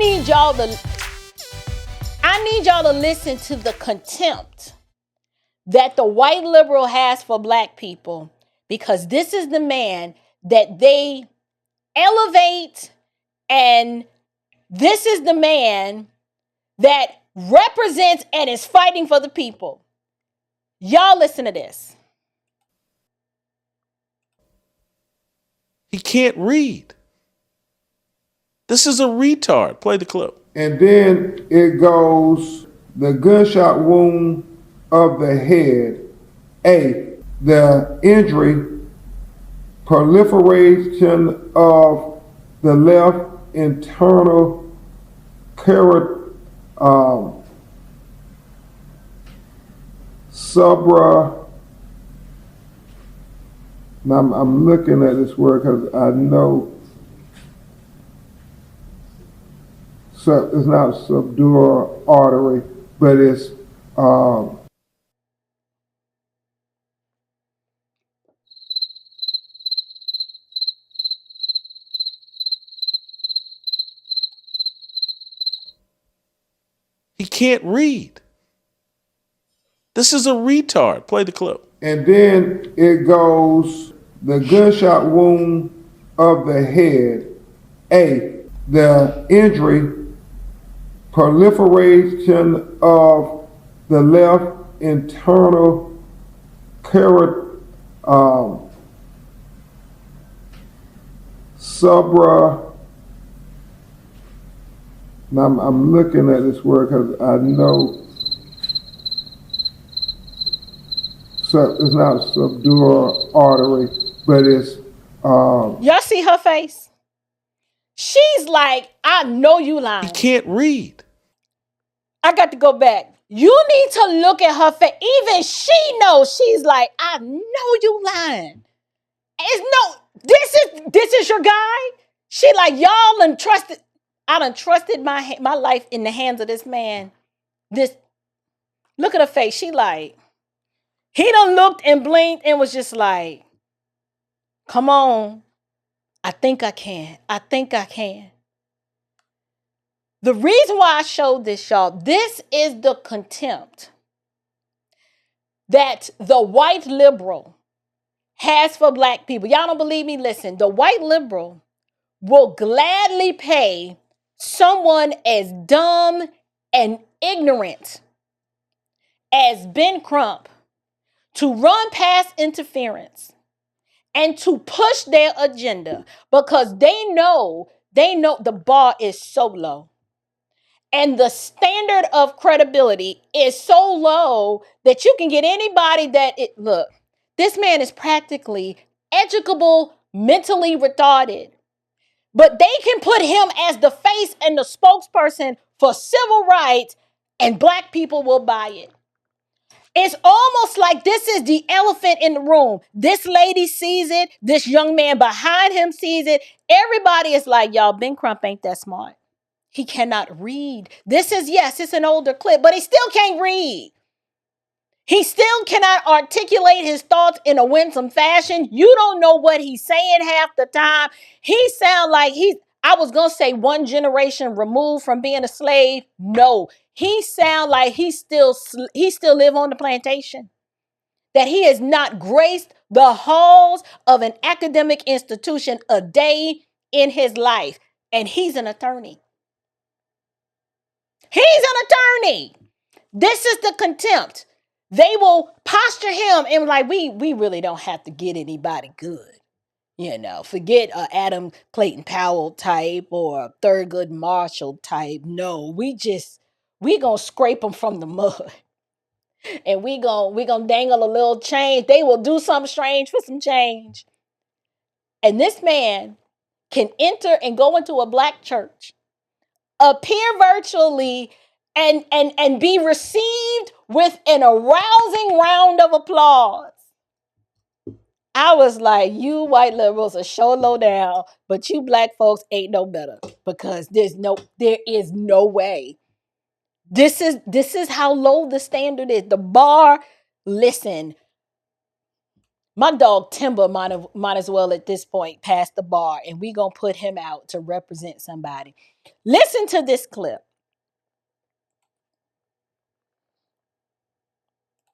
need y'all to listen to the contempt that the white liberal has for black people, because this is the man that they elevate, and this is the man that represents and is fighting for the people. Y'all listen to this. He can't read. This is a retard. Play the clip. And then it goes, the gunshot wound of the head. A, the injury, proliferation of the left internal subra. Now I'm looking at this word because I know it's not subdural artery, but it's He can't read. This is a retard. Play the clip. and then it goes, the gunshot wound of the head. A, the injury, proliferation of the left internal subra. Now I'm looking at this word because I know it's not subdural artery, but it's Y'all see her face? She's like, I know you lying. He can't read. I got to go back. You need to look at her face. Even she knows. She's like, I know you lying. This is your guy. She like, y'all done trusted. I done trusted my life in the hands of this man. Look at her face. She like, he done looked and blinked and was just like, come on. I think I can. The reason why I showed this, y'all, this is the contempt that the white liberal has for black people. Y'all don't believe me? Listen, the white liberal will gladly pay someone as dumb and ignorant as Ben Crump to run past interference and to push their agenda, because they know the bar is so low. And the standard of credibility is so low that you can get anybody look, this man is practically educable, mentally retarded. But they can put him as the face and the spokesperson for civil rights, and black people will buy it. It's almost like this is the elephant in the room. This lady sees it. This young man behind him sees it. Everybody is like, y'all, Ben Crump ain't that smart. He cannot read. It's an older clip, but he still can't read. He still cannot articulate his thoughts in a winsome fashion. You don't know what he's saying half the time. He sound like I was going to say one generation removed from being a slave. No, he sound like he still live on the plantation. That he has not graced the halls of an academic institution a day in his life. And he's an attorney. He's an attorney. This is the contempt. They will posture him and like, we really don't have to get anybody good. Forget a Adam Clayton Powell type or a Thurgood Marshall type. No, we gonna scrape them from the mud. And we gonna dangle a little change. They will do something strange for some change. And this man can enter and go into a black church, appear virtually, and be received with an arousing round of applause. I was like, you white liberals are so low down, but you black folks ain't no better, because there is no way. This is how low the standard is. The bar, listen, My dog Timber might as well at this point pass the bar, and we gonna put him out to represent somebody. Listen to this clip.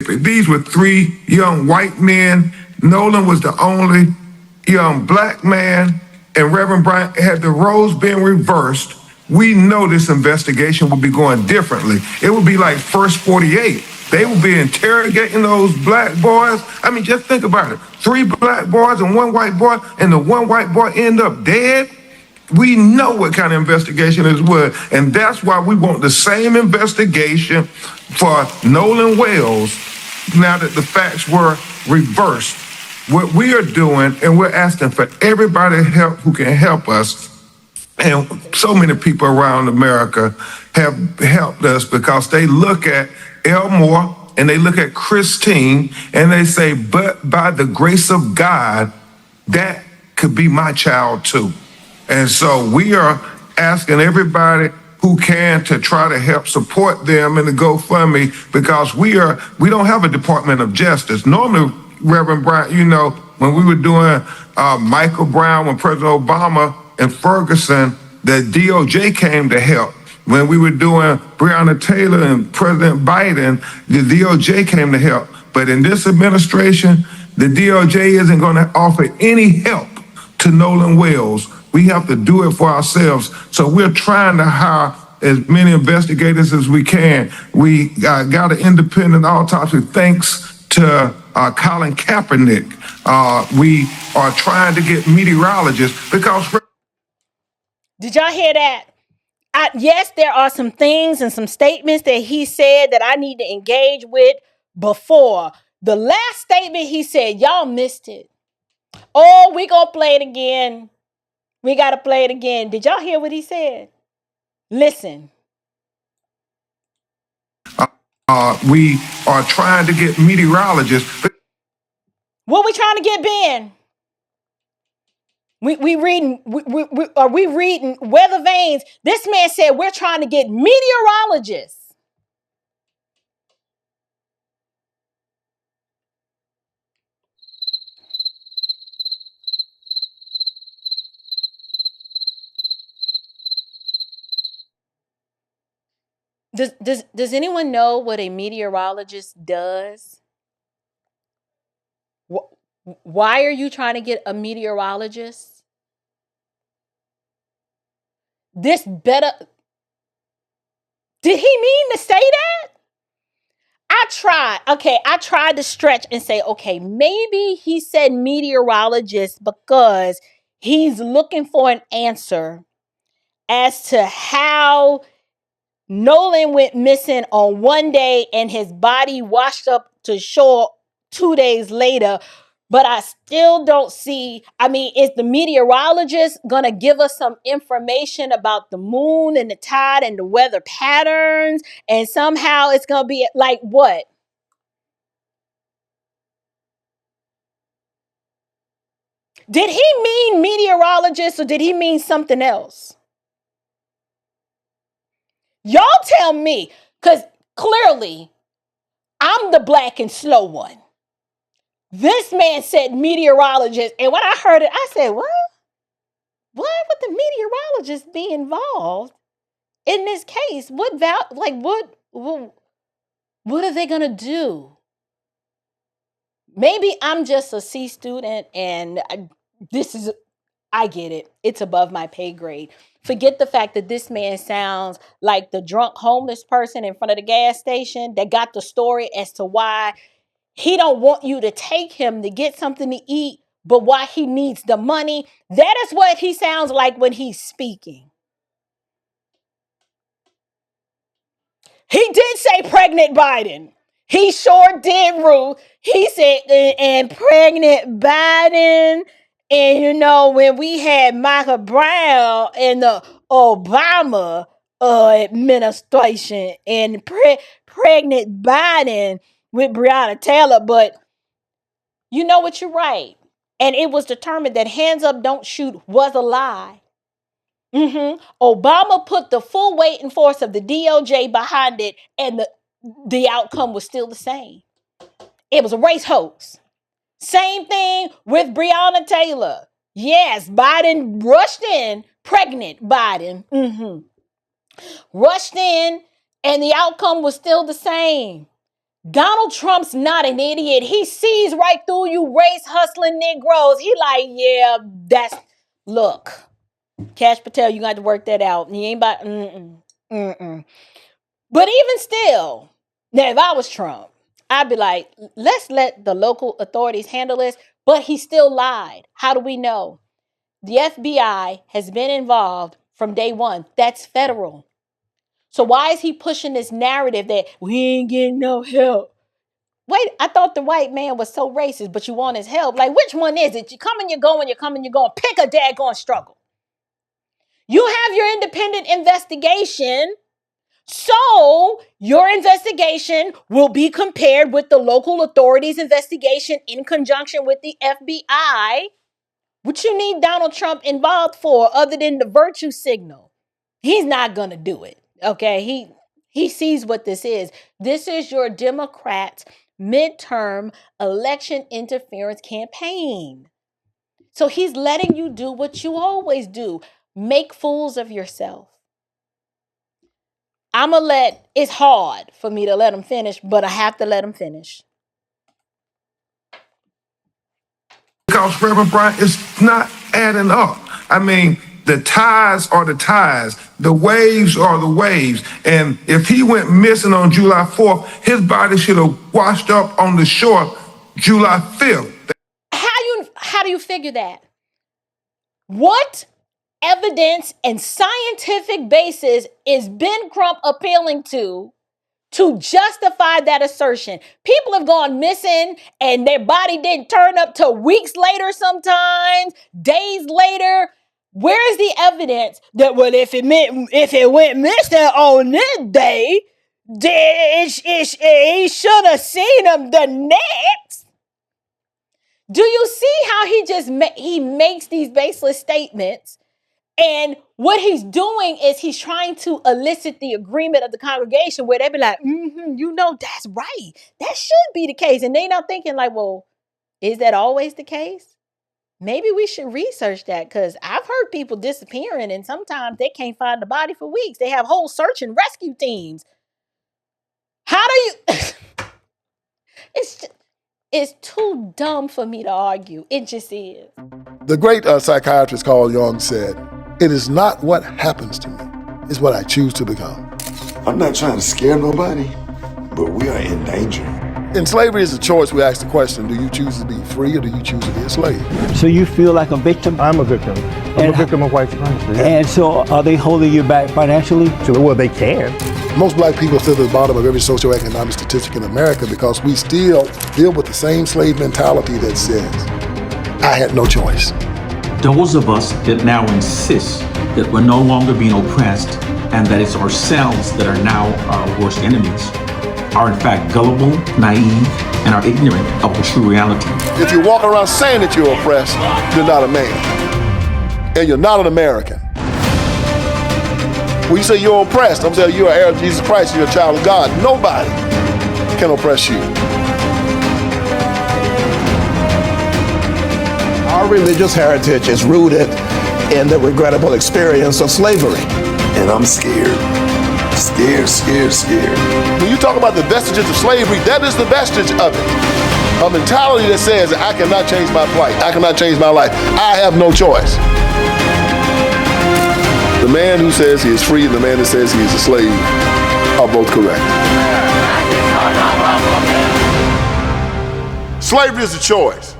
These were three young white men. Nolan was the only young black man, and Reverend Bryant. Had the roles been reversed, we know this investigation would be going differently. It would be like First 48. They would be interrogating those black boys. I mean, just think about it. 3 black boys and 1 white boy, and the 1 white boy end up dead. We know what kind of investigation this was, and that's why we want the same investigation for Nolan Wells now that the facts were reversed. What we are doing, and we're asking for everybody help who can help us, and so many people around America have helped us because they look at Elmore and they look at Christine and they say, but by the grace of God, that could be my child too. And so we are asking everybody who can to try to help support them in the GoFundMe, because we don't have a Department of Justice. Normally, Reverend Bryant, you know, when we were doing Michael Brown, when President Obama and Ferguson, the DOJ came to help. When we were doing Breonna Taylor and President Biden, the DOJ came to help. But in this administration, the DOJ isn't going to offer any help to Nolan Wells. We have to do it for ourselves. So we're trying to hire as many investigators as we can. We got an independent autopsy thanks to Colin Kaepernick. We are trying to get meteorologists because... Did y'all hear that? Yes, there are some things and some statements that he said that I need to engage with before. The last statement he said, y'all missed it. Oh, we gonna play it again. We gotta play it again. Did y'all hear what he said? Listen. We are trying to get meteorologists. What we trying to get, Ben? We reading weather vanes. This man said we're trying to get meteorologists. Does anyone know what a meteorologist does? Why are you trying to get a meteorologist? This better... Did he mean to say that? I tried to stretch and say, okay, maybe he said meteorologist because he's looking for an answer as to how Nolan went missing on one day and his body washed up to shore 2 days later. But I still don't see, I mean, is the meteorologist going to give us some information about the moon and the tide and the weather patterns? And somehow it's going to be like what? Did he mean meteorologist or did he mean something else? Y'all tell me, because clearly I'm the black and slow one. This man said meteorologist, and when I heard it, I said, what? Why would the meteorologist be involved in this case? What are they gonna do? Maybe I'm just a C student, and I get it. It's above my pay grade. Forget the fact that this man sounds like the drunk homeless person in front of the gas station that got the story as to why he don't want you to take him to get something to eat, but why he needs the money. That is what he sounds like when he's speaking. He did say pregnant Biden. He sure did, Ruth. He said, and pregnant Biden. And, you know, when we had Michael Brown and the Obama administration and pregnant Biden with Breonna Taylor. But you know what? You're right. And it was determined that hands up, don't shoot was a lie. Obama put the full weight and force of the DOJ behind it, and the outcome was still the same. It was a race hoax. Same thing with Breonna Taylor. Yes, Biden rushed in, pregnant Biden, rushed in, and the outcome was still the same. Donald Trump's not an idiot. He sees right through you race hustling Negroes. He like, yeah, look, Cash Patel, you got to work that out. He ain't about, But even still, now if I was Trump, I'd be like, let's let the local authorities handle this. But he still lied. How do we know? The FBI has been involved from day one. That's federal. So why is he pushing this narrative that we ain't getting no help? Wait, I thought the white man was so racist, but you want his help. Like, which one is it? You come and you're going, you're coming, you're going. Pick a daggone struggle. You have your independent investigation. So your investigation will be compared with the local authorities' investigation in conjunction with the FBI. What you need Donald Trump involved for other than the virtue signal? He's not going to do it. Okay. He sees what this is. This is your Democrats' midterm election interference campaign. So he's letting you do what you always do. Make fools of yourself. It's hard for me to let him finish, but I have to let him finish. Because Reverend Bryant is not adding up. I mean, the ties are the ties. The waves are the waves. And if he went missing on July 4th, his body should have washed up on the shore July 5th. How do you figure that? What evidence and scientific basis is Ben Crump appealing to justify that assertion? People have gone missing and their body didn't turn up till weeks later, sometimes days later. Where's the evidence that, well, if it went missing on this day, he should have seen him the next? Do you see how he makes these baseless statements? And what he's doing is he's trying to elicit the agreement of the congregation where they be like, that's right. That should be the case. And they not thinking like, well, is that always the case? Maybe we should research that, because I've heard people disappearing and sometimes they can't find the body for weeks. They have whole search and rescue teams. How do you... It's too dumb for me to argue. It just is. The great psychiatrist Carl Jung said, "It is not what happens to me, it's what I choose to become." I'm not trying to scare nobody, but we are in danger. In Slavery is a Choice, we ask the question, do you choose to be free or do you choose to be a slave? So you feel like a victim? I'm a victim. I'm a victim of white supremacy. Yeah. And so are they holding you back financially? So, well, they can. Most black people sit at the bottom of every socioeconomic statistic in America because we still deal with the same slave mentality that says, I had no choice. Those of us that now insist that we're no longer being oppressed and that it's ourselves that are now our worst enemies are in fact gullible, naive, and are ignorant of the true reality. If you walk around saying that you're oppressed, you're not a man. And you're not an American. When you say you're oppressed, I'm saying you're an heir of Jesus Christ, you're a child of God. Nobody can oppress you. Our religious heritage is rooted in the regrettable experience of slavery. And I'm scared. Scared. When you talk about the vestiges of slavery, that is the vestige of it. A mentality that says, I cannot change my plight, I cannot change my life, I have no choice. The man who says he is free and the man that says he is a slave are both correct. Slavery is a choice.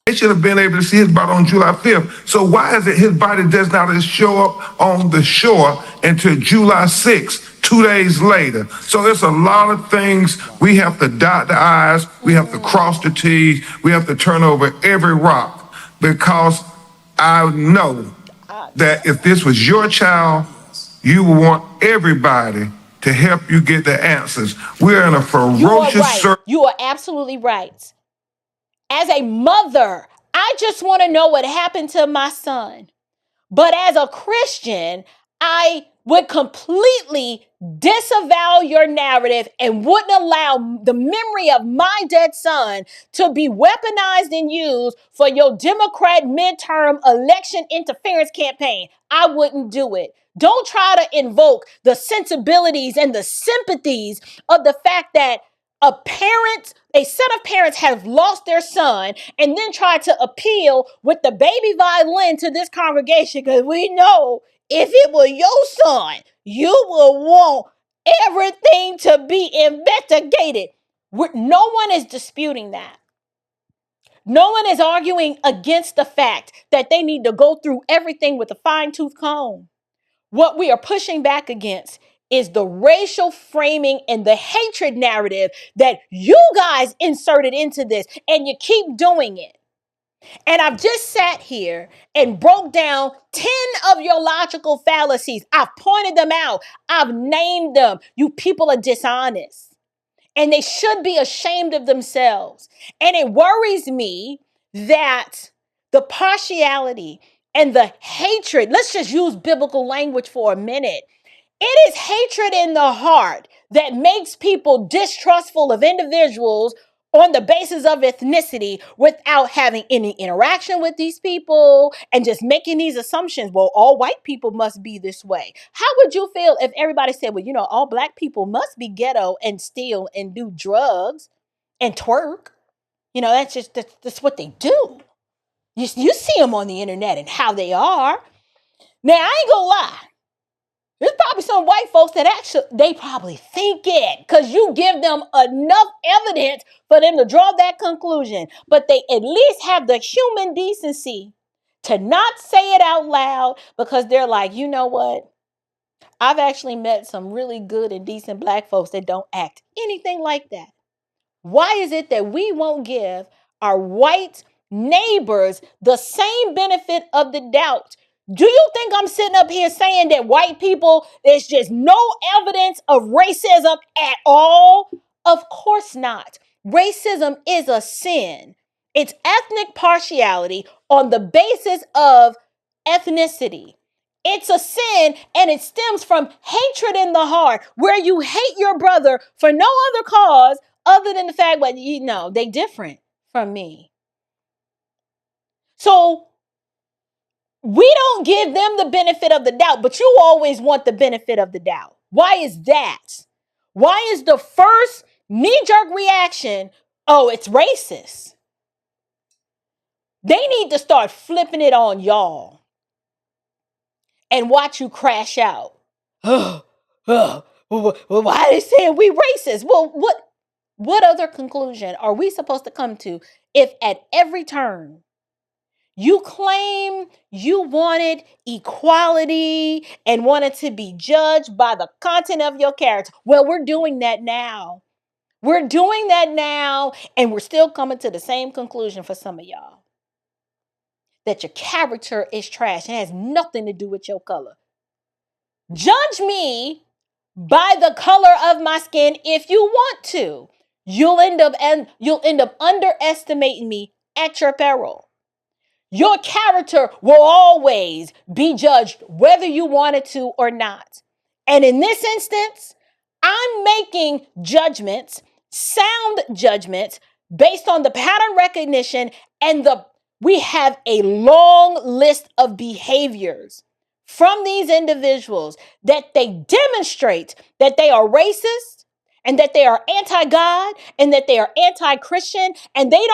They should have been able to see his body on July 5th. So why is it his body does not show up on the shore until July 6th, 2 days later? So it's a lot of things. We have to dot the I's. We have to cross the T's. We have to turn over every rock, because I know that if this was your child, you would want everybody to help you get the answers. We're in a ferocious circle. You are absolutely right. As a mother, I just want to know what happened to my son. But as a Christian, I would completely disavow your narrative and wouldn't allow the memory of my dead son to be weaponized and used for your Democrat midterm election interference campaign. I wouldn't do it. Don't try to invoke the sensibilities and the sympathies of the fact that a set of parents have lost their son and then try to appeal with the baby violin to this congregation because we know if it were your son, you will want everything to be investigated. No one is disputing that. No one is arguing against the fact that they need to go through everything with a fine-tooth comb. What we are pushing back against is the racial framing and the hatred narrative that you guys inserted into this, and you keep doing it. And I've just sat here and broke down 10 of your logical fallacies. I've pointed them out. I've named them. You people are dishonest. And they should be ashamed of themselves. And it worries me that the partiality and the hatred, let's just use biblical language for a minute. It is hatred in the heart that makes people distrustful of individuals on the basis of ethnicity without having any interaction with these people and just making these assumptions. Well, all white people must be this way. How would you feel if everybody said, well, all black people must be ghetto and steal and do drugs and twerk? That's what they do. You see them on the internet and how they are. Now, I ain't gonna lie. There's probably some white folks that they probably think it because you give them enough evidence for them to draw that conclusion. But they at least have the human decency to not say it out loud because they're like, you know what? I've actually met some really good and decent black folks that don't act anything like that. Why is it that we won't give our white neighbors the same benefit of the doubt? Do you think I'm sitting up here saying that white people, there's just no evidence of racism at all? Of course not. Racism is a sin. It's ethnic partiality on the basis of ethnicity. It's a sin, and it stems from hatred in the heart, where you hate your brother for no other cause other than the fact that, they different from me. So we don't give them the benefit of the doubt, but you always want the benefit of the doubt. Why is that? Why is the first knee-jerk reaction, oh, it's racist? They need to start flipping it on y'all and watch you crash out. Why are they saying we racist? Well, what other conclusion are we supposed to come to if at every turn you claim you wanted equality and wanted to be judged by the content of your character? Well, we're doing that now. We're doing that now, and we're still coming to the same conclusion for some of y'all. That your character is trash and has nothing to do with your color. Judge me by the color of my skin if you want to. You'll end up underestimating me at your peril. Your character will always be judged whether you wanted to or not. And in this instance, I'm making judgments, sound judgments, based on the pattern recognition, and we have a long list of behaviors from these individuals that they demonstrate that they are racist and that they are anti-God and that they are anti-Christian, and they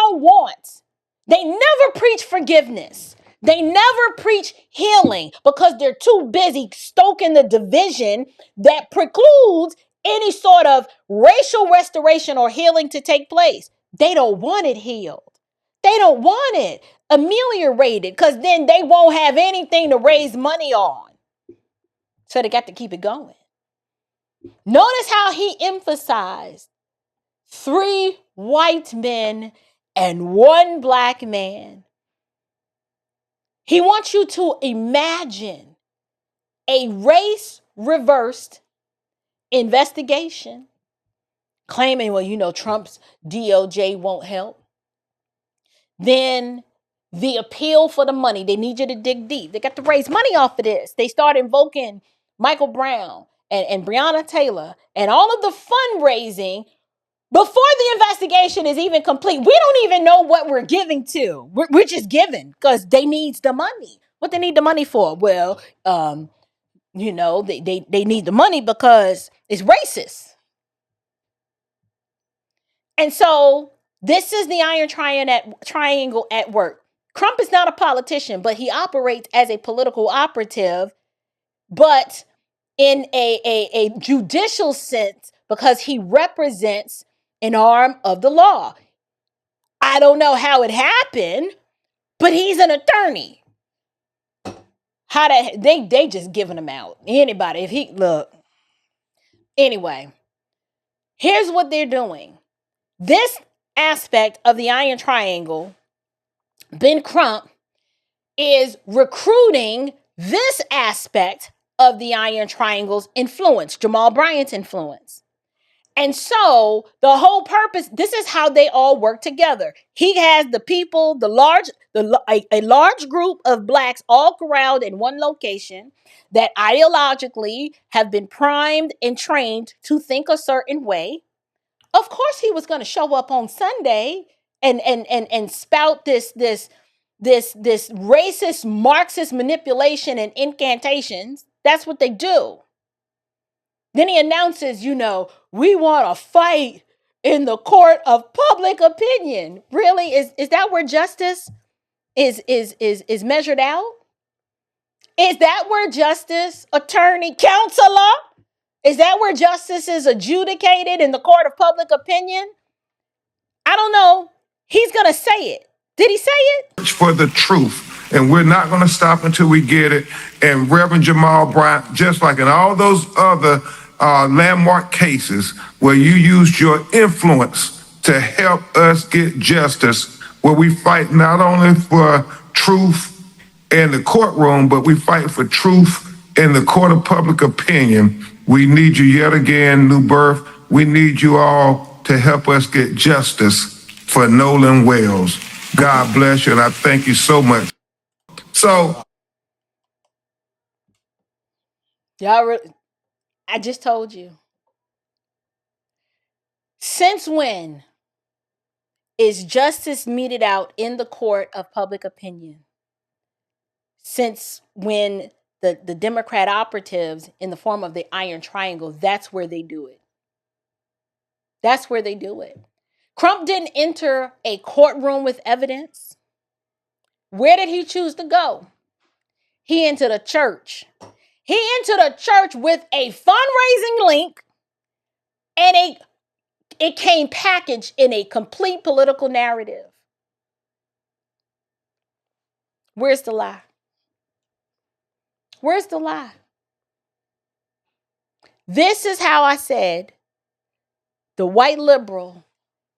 never preach forgiveness. They never preach healing because they're too busy stoking the division that precludes any sort of racial restoration or healing to take place. They don't want it healed. They don't want it ameliorated because then they won't have anything to raise money on. So they got to keep it going. Notice how he emphasized 3 white men and 1 black man. He wants you to imagine a race-reversed investigation claiming, Trump's DOJ won't help. Then the appeal for the money. They need you to dig deep. They got to raise money off of this. They start invoking Michael Brown and Breonna Taylor and all of the fundraising before the investigation is even complete. We don't even know what we're giving to. We're just giving because they need the money. What they need the money for? Well, they need the money because it's racist. And so this is the iron triangle at work. Crump is not a politician, but he operates as a political operative, but in a judicial sense, because he represents an arm of the law. I don't know how it happened, but he's an attorney. They just giving him out. Anybody, if he look. Anyway, here's what they're doing. This aspect of the iron triangle, Ben Crump is recruiting this aspect of the iron triangle's influence, Jamal Bryant's influence. And so the whole purpose, this is how they all work together. He has the people, a large group of blacks all corralled in one location that ideologically have been primed and trained to think a certain way. Of course, he was going to show up on Sunday and spout this racist Marxist manipulation and incantations. That's what they do. Then he announces, we want to fight in the court of public opinion. Really? Is that where justice is measured out? Is that where justice, attorney, counselor? Is that where justice is adjudicated in the court of public opinion? I don't know. He's going to say it. Did he say it? For the truth. And we're not going to stop until we get it. And Reverend Jamal Bryant, just like in all those other landmark cases where you used your influence to help us get justice, where we fight not only for truth in the courtroom, but we fight for truth in the court of public opinion. We need you yet again, New Birth. We need you all to help us get justice for Nolan Wells. God bless you, and I thank you so much. So, I just told you. Since when is justice meted out in the court of public opinion? Since when the Democrat operatives in the form of the Iron Triangle, that's where they do it. That's where they do it. Crump didn't enter a courtroom with evidence. Where did he choose to go? He entered a church. He entered a church with a fundraising link, and it came packaged in a complete political narrative. Where's the lie? Where's the lie? This is how I said the white liberal,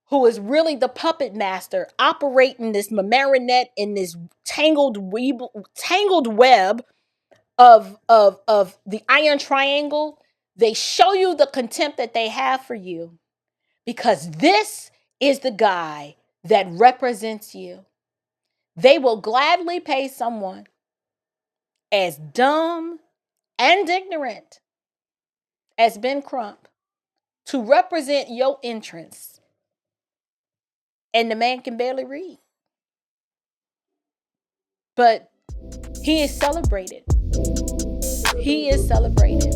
who is really the puppet master operating this marionette in this tangled web of the Iron Triangle, they show you the contempt that they have for you because this is the guy that represents you. They will gladly pay someone as dumb and ignorant as Ben Crump to represent your interests. And the man can barely read. But he is celebrated. He is celebrated.